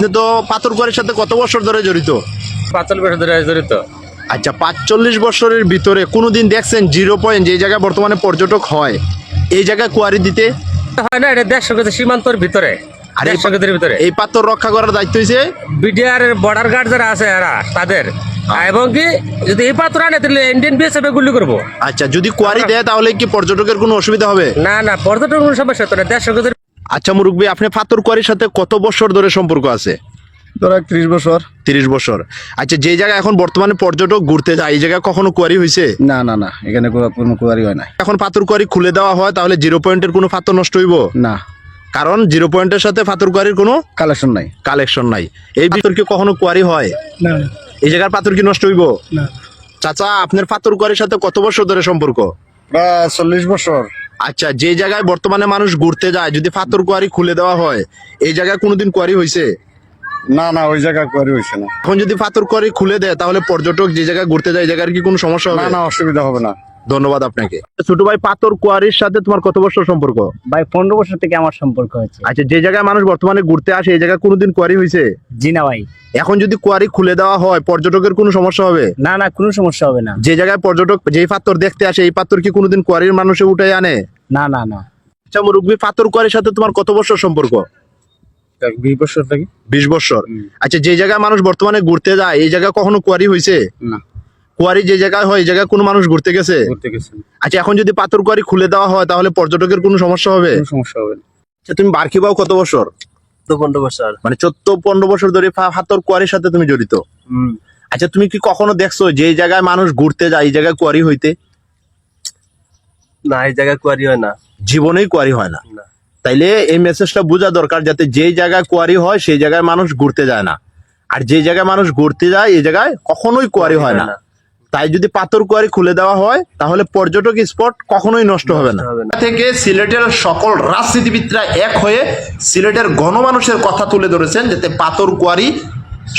আপনি তো পাথরকুয়ারির সাথে কত বছর ধরে জড়িত? 45 বছর ধরে জড়িত। আচ্ছা, 45 বছরের ভিতরে কোনোদিন দেখছেন জিরো পয়েন্ট যে জায়গায় বর্তমানে পর্যটক হয় এই জায়গায় কুয়ারি দিতে হয় না, এটা 150 গজ সীমান্তর ভিতরে। আর 150 গজের ভিতরে এই পাথর রক্ষা করার দায়িত্ব হয়েছে বিডিআর বর্ডার গার্ড যারা আছে এরা তাদের। এবং কি যদি এই পাত্র আনে তাহলে ইন্ডিয়ান বিএসএফ গুলি করবো। আচ্ছা, যদি কুয়ারি দেয় তাহলে কি পর্যটকের কোনো অসুবিধা হবে? না না, পর্যটন কোনো সমস্যা তো না। 150 গজের। আচ্ছা মুরুব্বি, আপনি পাথরকুয়ারির সাথে কত বছর ধরে সম্পর্ক আছে? ধরো 30 বছর। 30 বছর। আচ্ছা, যে জায়গায় এখন বর্তমানে পর্যটক ঘুরতে যায় এই জায়গায় কখনো কুয়ারি হয়েছে? না না না, এখানে কোনো কুয়ারি হয় না। এখন পাথরকুয়ারি খুলে দেওয়া হয় তাহলে জিরো পয়েন্টের কোনো পাথর নষ্ট হইব না, কারণ জিরো পয়েন্টের সাথে পাথরকুয়ারির কোনো কালেকশন নাই। কালেকশন নাই। এই ভিতর কি কখনো কুয়ারি হয়? না এই জায়গার পাথর কি নষ্ট হইব? না। চাচা, আপনার পাথরকুয়ারির সাথে কত বছর ধরে সম্পর্ক? প্রায় 40 বছর। আচ্ছা, যে জায়গায় বর্তমানে মানুষ ঘুরতে যায় যদি পাথরকুয়ারি খুলে দেওয়া হয় এই জায়গায় কোনোদিন কুয়ারি হয়েছে? না না, ওই জায়গায় কুয়ারি হয়েছে না। এখন যদি পাথরকুয়ারি খুলে দেয় তাহলে পর্যটক যে জায়গায় ঘুরতে যায় এই জায়গার কি কোনো সমস্যা না হবে? না, অসুবিধা হবে না। ধন্যবাদ আপনাকে। ছোট ভাই, পাথরকুয়ারির সাথে তোমার কত বছর সম্পর্ক? ভাই 15 বছর থেকে আমার সম্পর্ক হয়েছে। আচ্ছা, যে জায়গায় মানুষ বর্তমানে ঘুরতে আসে এই জায়গায় কোনোদিন কুয়ারি হয়েছে? জি না ভাই। এখন যদি কুয়ারি খুলে দেওয়া হয় পর্যটকের কোনো সমস্যা হবে? না না, কোনো সমস্যা হবে না। যে জায়গায় পর্যটক যেই পাথর দেখতে আসে এই পাথর কি কোনোদিন কুয়ারির মানুষে উঠে আনে? না না না। আচ্ছা মুরব্বী, পাথরকুয়ারির সাথে তোমার কত বছর সম্পর্ক? 20 বছর থেকে। 20 বছর। আচ্ছা, যে জায়গায় মানুষ বর্তমানে ঘুরতে যায় এই জায়গায় কখনো কুয়ারি হয়েছে? না, কুয়ারি যে জায়গায় হয় এই জায়গায় কোনো মানুষ ঘুরতে গেছে? ঘুরতে গেছেন। আচ্ছা, এখন যদি পাথরকুয়ারি খুলে দেওয়া হয় তাহলে পর্যটকের কোনো সমস্যা হবে? কোনো সমস্যা হবে না। আচ্ছা, তুমি বারকিবাও কত বছর? 15 বছর। মানে 14-15 বছর ধরে পাথরকুয়ারির সাথে তুমি জড়িত। আচ্ছা, তুমি কি কখনো দেখছো যে এই জায়গায় মানুষ ঘুরতে যায় এই জায়গায় কুয়ারি হইতে? না, এই জায়গায় কুয়ারি হয় না। জীবনেই কুয়ারি হয় না। না। তাইলে এই মেসেজটা বোঝা দরকার যাতে যেই জায়গায় কুয়ারি হয় সেই জায়গায় মানুষ ঘুরতে যায় না, আর যে জায়গায় মানুষ ঘুরতে যায় এই জায়গায় কখনোই কুয়ারি হয় না। তাই যদি পাথরকুয়ারি খুলে দেওয়া হয় তাহলে পর্যটক স্পট কখনোই নষ্ট হবে না। থেকে সিলেটের সকল রাজনীতিবিদরা এক হয়ে সিলেটের গণমানুষের কথা তুলে ধরেছেন যাতে পাথরকুয়ারি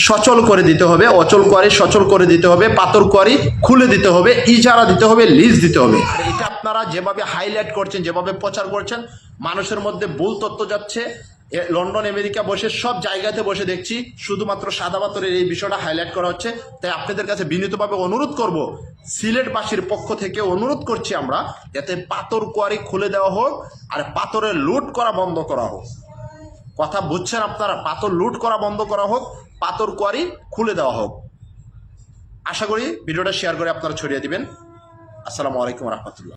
সচল করে দিতে হবে, অচল কুয়ারি সচল করে দিতে হবে, পাথরকুয়ারি খুলে দিতে হবে, ইজারা দিতে হবে, লিজ দিতে হবে। আর এটা আপনারা যেভাবে হাইলাইট করছেন, যেভাবে প্রচার করছেন, মানুষের মধ্যে ভুল তথ্য যাচ্ছে। লন্ডন, আমেরিকা বসে সব জায়গাতে বসে দেখছি শুধুমাত্র সাদা পাথরের এই বিষয়টা হাইলাইট করা হচ্ছে। তাই আপনাদের কাছে বিনীতভাবে অনুরোধ করব, সিলেটবাসীর পক্ষ থেকে অনুরোধ করছি আমরা যাতে পাথরকুয়ারি খুলে দেওয়া হোক আর পাথরের লুট করা বন্ধ করা হোক। কথা বুঝছেন আপনারা? পাথর লুট করা বন্ধ করা হোক, পাথরকুয়ারি খুলে দেওয়া হোক। আশা করি ভিডিওটা শেয়ার করে আপনারা ছড়িয়ে দিবেন। আসসালামু আলাইকুম রহমতুল্লাহ।